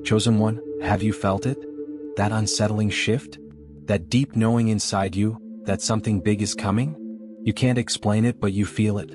Chosen one, have you felt it? That unsettling shift? That deep knowing inside you that something big is coming? You can't explain it, but you feel it.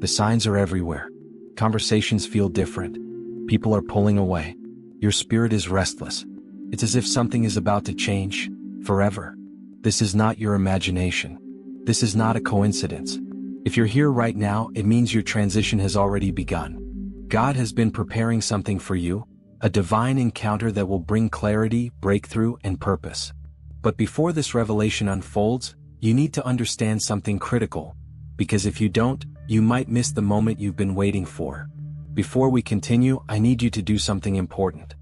The signs are everywhere. Conversations feel different. People are pulling away. Your spirit is restless. It's as if something is about to change forever. This is not your imagination. This is not a coincidence. If you're here right now, it means your transition has already begun. God has been preparing something for you, a divine encounter that will bring clarity, breakthrough, and purpose. But before this revelation unfolds, you need to understand something critical, because if you don't, you might miss the moment you've been waiting for. Before we continue, I need you to do something important.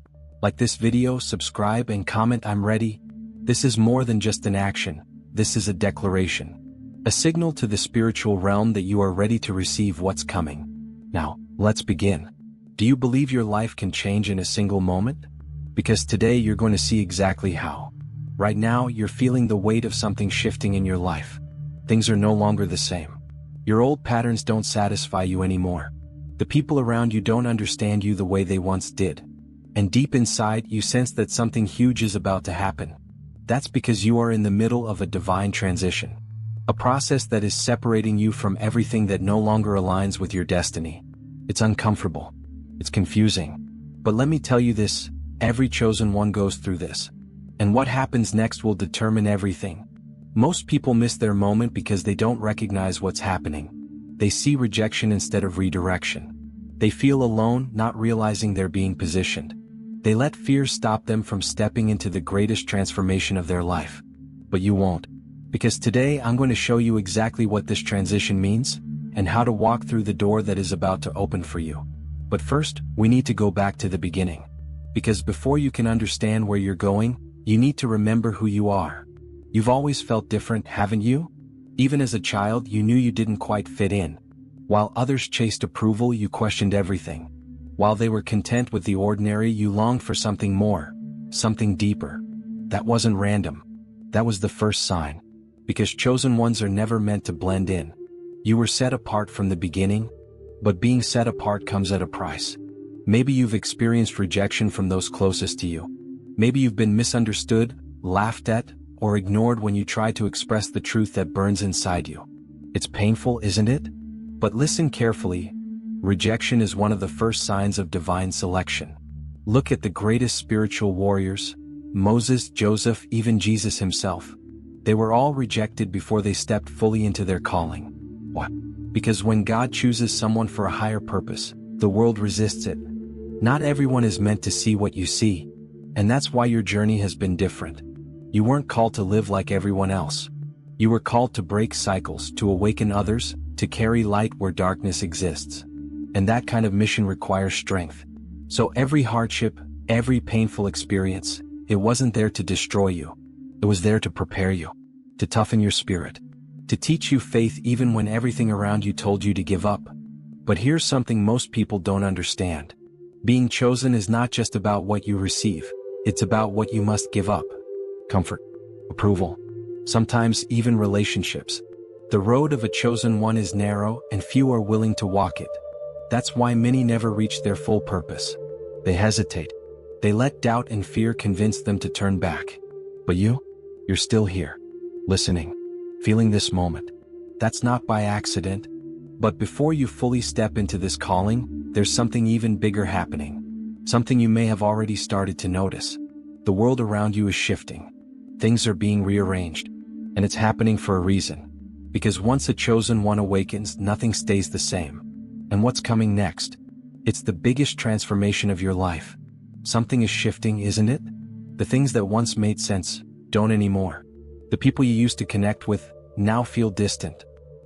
Like this video, subscribe, and comment "I'm ready." This is more than just an action. This is a declaration. A signal to the spiritual realm that you are ready to receive what's coming. Now, let's begin. Do you believe your life can change in a single moment? Because today you're going to see exactly how. Right now, you're feeling the weight of something shifting in your life. Things are no longer the same. Your old patterns don't satisfy you anymore. The people around you don't understand you the way they once did. And deep inside, you sense that something huge is about to happen. That's because you are in the middle of a divine transition. A process that is separating you from everything that no longer aligns with your destiny. It's uncomfortable. It's confusing. But let me tell you this, every chosen one goes through this. And what happens next will determine everything. Most people miss their moment because they don't recognize what's happening. They see rejection instead of redirection. They feel alone, not realizing they're being positioned. They let fear stop them from stepping into the greatest transformation of their life. But you won't. Because today I'm going to show you exactly what this transition means, and how to walk through the door that is about to open for you. But first, we need to go back to the beginning. Because before you can understand where you're going, you need to remember who you are. You've always felt different, haven't you? Even as a child, you knew you didn't quite fit in. While others chased approval, you questioned everything. While they were content with the ordinary, you longed for something more, something deeper. That wasn't random. That was the first sign. Because chosen ones are never meant to blend in. You were set apart from the beginning, but being set apart comes at a price. Maybe you've experienced rejection from those closest to you. Maybe you've been misunderstood, laughed at, or ignored when you try to express the truth that burns inside you. It's painful, isn't it? But listen carefully. Rejection is one of the first signs of divine selection. Look at the greatest spiritual warriors, Moses, Joseph, even Jesus himself. They were all rejected before they stepped fully into their calling. Why? Because when God chooses someone for a higher purpose, the world resists it. Not everyone is meant to see what you see. And that's why your journey has been different. You weren't called to live like everyone else. You were called to break cycles, to awaken others, to carry light where darkness exists. And that kind of mission requires strength. So every hardship, every painful experience, it wasn't there to destroy you. It was there to prepare you, to toughen your spirit, to teach you faith even when everything around you told you to give up. But here's something most people don't understand. Being chosen is not just about what you receive. It's about what you must give up. Comfort, approval, sometimes even relationships. The road of a chosen one is narrow and few are willing to walk it. That's why many never reach their full purpose. They hesitate. They let doubt and fear convince them to turn back. But you're still here, listening, feeling this moment. That's not by accident. But before you fully step into this calling, there's something even bigger happening. Something you may have already started to notice. The world around you is shifting. Things are being rearranged. And it's happening for a reason. Because once a chosen one awakens, nothing stays the same. And what's coming next? It's the biggest transformation of your life. Something is shifting, isn't it? The things that once made sense don't anymore. The people you used to connect with now feel distant.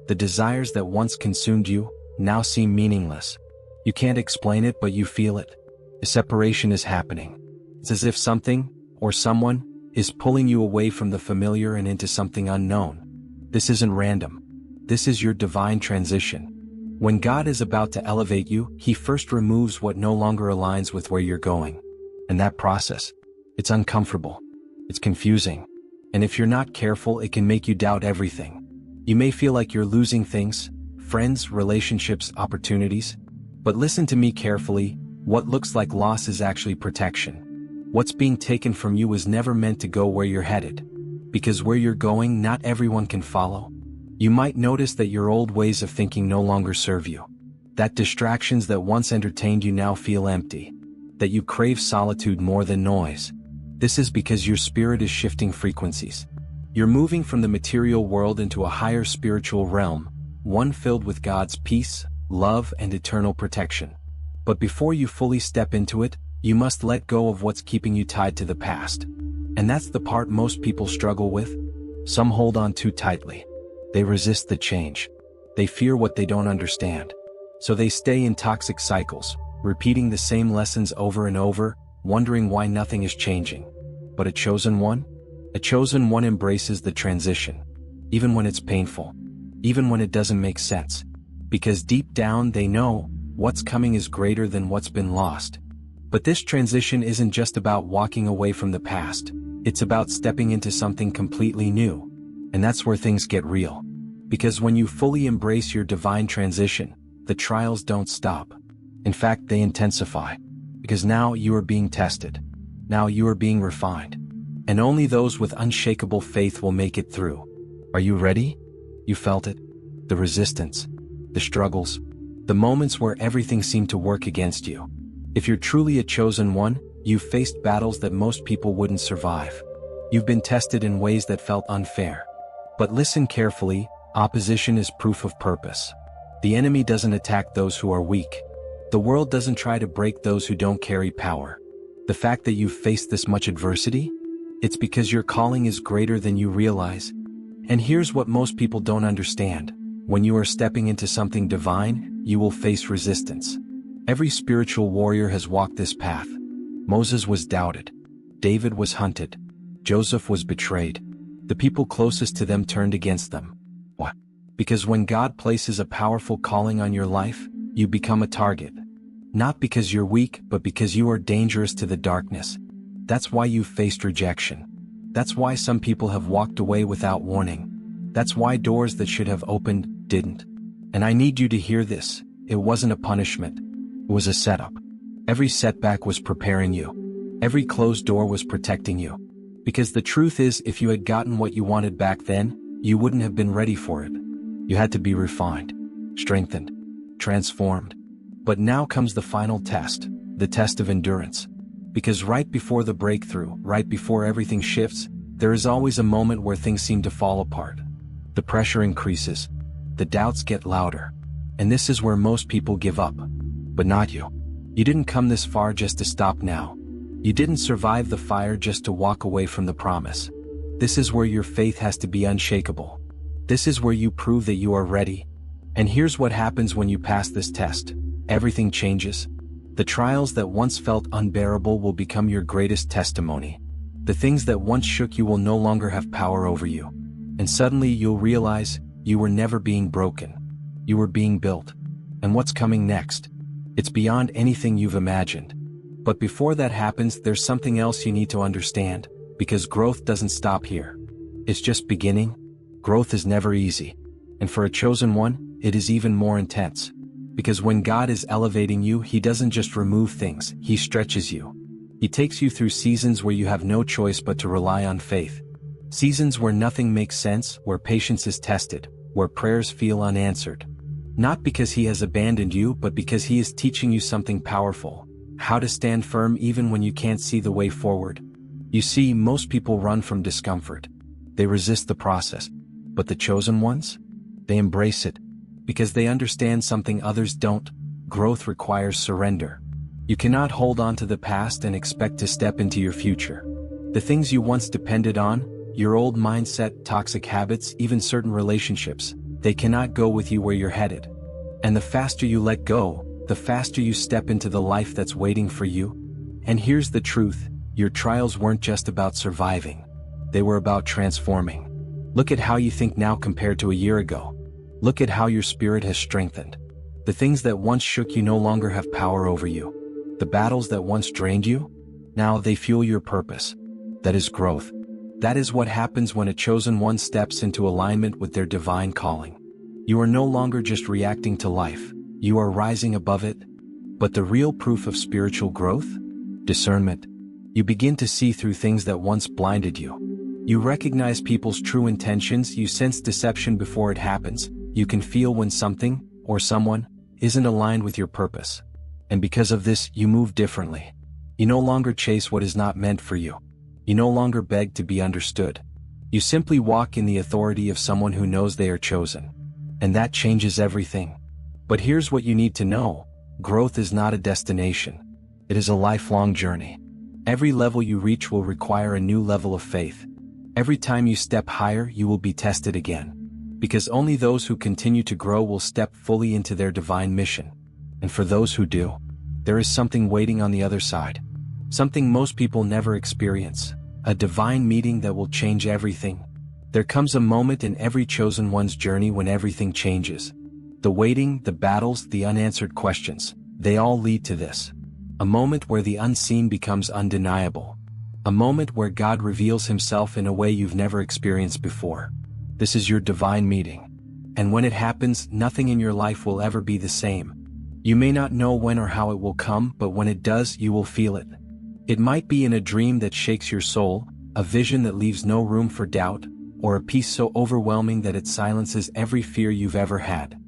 The desires that once consumed you now seem meaningless. You can't explain it, but you feel it. A separation is happening. It's as if something, or someone, is pulling you away from the familiar and into something unknown. This isn't random. This is your divine transition. When God is about to elevate you, He first removes what no longer aligns with where you're going. And that process, it's uncomfortable. It's confusing. And if you're not careful, it can make you doubt everything. You may feel like you're losing things, friends, relationships, opportunities. But listen to me carefully, what looks like loss is actually protection. What's being taken from you was never meant to go where you're headed. Because where you're going, not everyone can follow. You might notice that your old ways of thinking no longer serve you. That distractions that once entertained you now feel empty. That you crave solitude more than noise. This is because your spirit is shifting frequencies. You're moving from the material world into a higher spiritual realm, one filled with God's peace, love, and eternal protection. But before you fully step into it, you must let go of what's keeping you tied to the past. And that's the part most people struggle with. Some hold on too tightly. They resist the change. They fear what they don't understand. So they stay in toxic cycles, repeating the same lessons over and over, wondering why nothing is changing. But a chosen one embraces the transition, even when it's painful, even when it doesn't make sense. Because deep down they know, what's coming is greater than what's been lost. But this transition isn't just about walking away from the past, it's about stepping into something completely new. And that's where things get real. Because when you fully embrace your divine transition, the trials don't stop. In fact, they intensify. Because now you are being tested. Now you are being refined. And only those with unshakable faith will make it through. Are you ready? You felt it? The resistance, the struggles, the moments where everything seemed to work against you. If you're truly a chosen one, you've faced battles that most people wouldn't survive. You've been tested in ways that felt unfair. But listen carefully, opposition is proof of purpose. The enemy doesn't attack those who are weak. The world doesn't try to break those who don't carry power. The fact that you've faced this much adversity? It's because your calling is greater than you realize. And here's what most people don't understand. When you are stepping into something divine, you will face resistance. Every spiritual warrior has walked this path. Moses was doubted. David was hunted. Joseph was betrayed. The people closest to them turned against them. Why? Because when God places a powerful calling on your life, you become a target. Not because you're weak, but because you are dangerous to the darkness. That's why you've faced rejection. That's why some people have walked away without warning. That's why doors that should have opened, didn't. And I need you to hear this. It wasn't a punishment. It was a setup. Every setback was preparing you. Every closed door was protecting you. Because the truth is, if you had gotten what you wanted back then, you wouldn't have been ready for it. You had to be refined, strengthened, transformed. But now comes the final test, the test of endurance. Because right before the breakthrough, right before everything shifts, there is always a moment where things seem to fall apart. The pressure increases. The doubts get louder. And this is where most people give up. But not you. You didn't come this far just to stop now. You didn't survive the fire just to walk away from the promise. This is where your faith has to be unshakable. This is where you prove that you are ready. And here's what happens when you pass this test. Everything changes. The trials that once felt unbearable will become your greatest testimony. The things that once shook you will no longer have power over you. And suddenly you'll realize you were never being broken. You were being built. And what's coming next? It's beyond anything you've imagined. But before that happens, there's something else you need to understand, because growth doesn't stop here. It's just beginning. Growth is never easy. And for a chosen one, it is even more intense. Because when God is elevating you, He doesn't just remove things, He stretches you. He takes you through seasons where you have no choice but to rely on faith. Seasons where nothing makes sense, where patience is tested, where prayers feel unanswered. Not because He has abandoned you, but because He is teaching you something powerful. How to stand firm even when you can't see the way forward. You see, most people run from discomfort. They resist the process. But the chosen ones? They embrace it. Because they understand something others don't. Growth requires surrender. You cannot hold on to the past and expect to step into your future. The things you once depended on, your old mindset, toxic habits, even certain relationships, they cannot go with you where you're headed. And the faster you let go, the faster you step into the life that's waiting for you. And here's the truth, your trials weren't just about surviving. They were about transforming. Look at how you think now compared to a year ago. Look at how your spirit has strengthened. The things that once shook you no longer have power over you. The battles that once drained you, now they fuel your purpose. That is growth. That is what happens when a chosen one steps into alignment with their divine calling. You are no longer just reacting to life, you are rising above it. But the real proof of spiritual growth? Discernment. You begin to see through things that once blinded you. You recognize people's true intentions, you sense deception before it happens, you can feel when something, or someone, isn't aligned with your purpose. And because of this, you move differently. You no longer chase what is not meant for you. You no longer beg to be understood. You simply walk in the authority of someone who knows they are chosen. And that changes everything. But here's what you need to know. Growth is not a destination. It is a lifelong journey. Every level you reach will require a new level of faith. Every time you step higher, you will be tested again. Because only those who continue to grow will step fully into their divine mission. And for those who do, there is something waiting on the other side. Something most people never experience. A divine meeting that will change everything. There comes a moment in every chosen one's journey when everything changes. The waiting, the battles, the unanswered questions, they all lead to this. A moment where the unseen becomes undeniable. A moment where God reveals himself in a way you've never experienced before. This is your divine meeting. And when it happens, nothing in your life will ever be the same. You may not know when or how it will come, but when it does, you will feel it. It might be in a dream that shakes your soul, a vision that leaves no room for doubt, or a peace so overwhelming that it silences every fear you've ever had.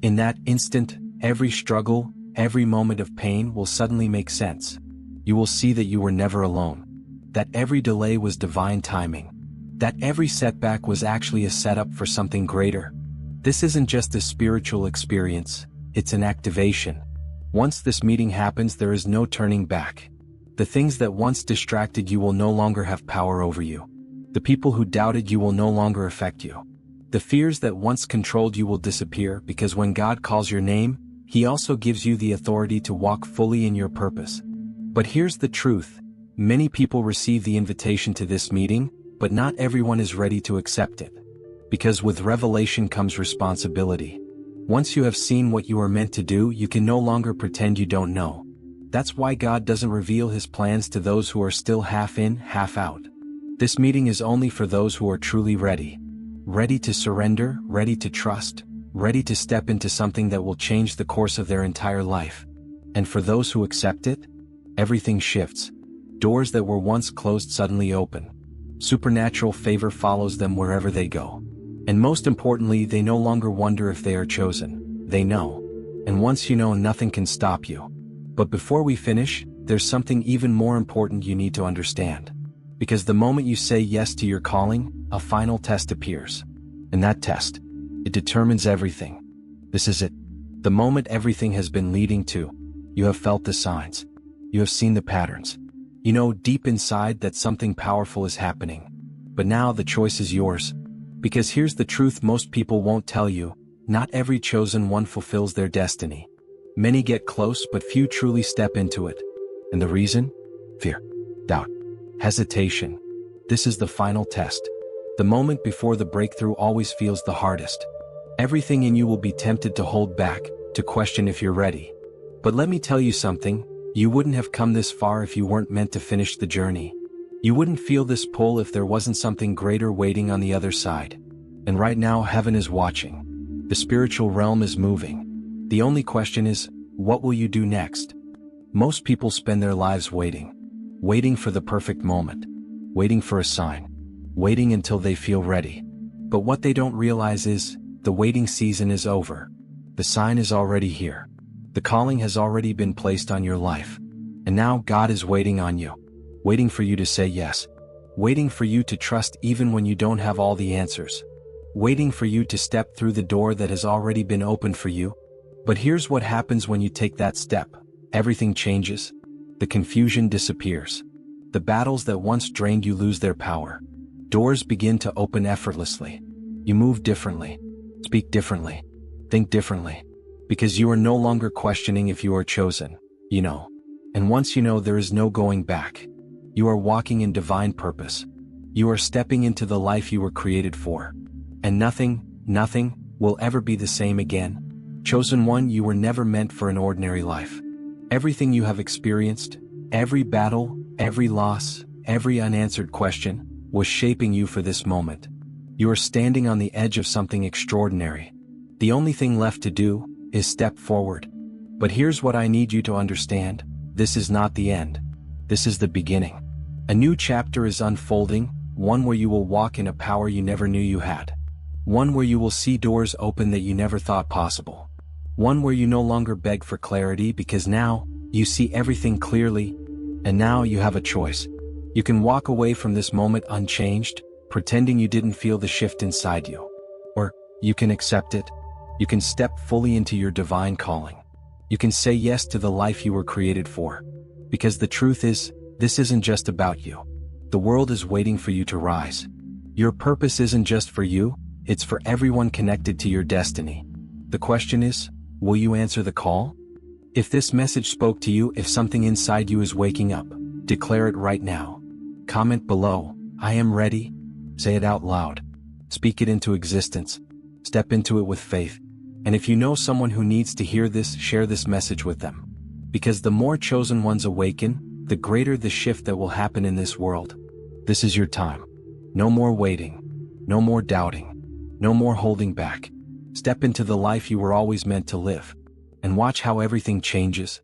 In that instant, every struggle, every moment of pain will suddenly make sense. You will see that you were never alone. That every delay was divine timing. That every setback was actually a setup for something greater. This isn't just a spiritual experience, it's an activation. Once this meeting happens, there is no turning back. The things that once distracted you will no longer have power over you. The people who doubted you will no longer affect you. The fears that once controlled you will disappear, because when God calls your name, he also gives you the authority to walk fully in your purpose. But here's the truth. Many people receive the invitation to this meeting, but not everyone is ready to accept it. Because with revelation comes responsibility. Once you have seen what you are meant to do, you can no longer pretend you don't know. That's why God doesn't reveal his plans to those who are still half in, half out. This meeting is only for those who are truly ready. Ready to surrender, ready to trust, ready to step into something that will change the course of their entire life. And for those who accept it, everything shifts. Doors that were once closed suddenly open. Supernatural favor follows them wherever they go. And most importantly, they no longer wonder if they are chosen. They know. And once you know, nothing can stop you. But before we finish, there's something even more important you need to understand. Because the moment you say yes to your calling, a final test appears. And that test, it determines everything. This is it. The moment everything has been leading to. You have felt the signs. You have seen the patterns. You know deep inside that something powerful is happening. But now the choice is yours. Because here's the truth most people won't tell you. Not every chosen one fulfills their destiny. Many get close, but few truly step into it. And the reason? Fear, doubt, hesitation. This is the final test. The moment before the breakthrough always feels the hardest. Everything in you will be tempted to hold back, to question if you're ready. But let me tell you something, you wouldn't have come this far if you weren't meant to finish the journey. You wouldn't feel this pull if there wasn't something greater waiting on the other side. And right now, heaven is watching. The spiritual realm is moving. The only question is, what will you do next? Most people spend their lives waiting. Waiting for the perfect moment. Waiting for a sign. Waiting until they feel ready. But what they don't realize is, the waiting season is over. The sign is already here. The calling has already been placed on your life. And now God is waiting on you. Waiting for you to say yes. Waiting for you to trust even when you don't have all the answers. Waiting for you to step through the door that has already been opened for you. But here's what happens when you take that step. Everything changes. The confusion disappears. The battles that once drained you lose their power. Doors begin to open effortlessly. You move differently. Speak differently. Think differently. Because you are no longer questioning if you are chosen. You know. And once you know, there is no going back. You are walking in divine purpose. You are stepping into the life you were created for. And nothing will ever be the same again. Chosen one, you were never meant for an ordinary life. Everything you have experienced, every battle, every loss, every unanswered question, was shaping you for this moment. You are standing on the edge of something extraordinary. The only thing left to do is step forward. But here's what I need you to understand. This is not the end. This is the beginning. A new chapter is unfolding, one where you will walk in a power you never knew you had. One where you will see doors open that you never thought possible. One where you no longer beg for clarity because now, you see everything clearly, and now you have a choice. You can walk away from this moment unchanged, pretending you didn't feel the shift inside you. Or, you can accept it. You can step fully into your divine calling. You can say yes to the life you were created for. Because the truth is, this isn't just about you. The world is waiting for you to rise. Your purpose isn't just for you, it's for everyone connected to your destiny. The question is, will you answer the call? If this message spoke to you, if something inside you is waking up, declare it right now. Comment below, I am ready. Say it out loud. Speak it into existence. Step into it with faith. And if you know someone who needs to hear this, share this message with them. Because the more chosen ones awaken, the greater the shift that will happen in this world. This is your time. No more waiting. No more doubting. No more holding back. Step into the life you were always meant to live. And watch how everything changes.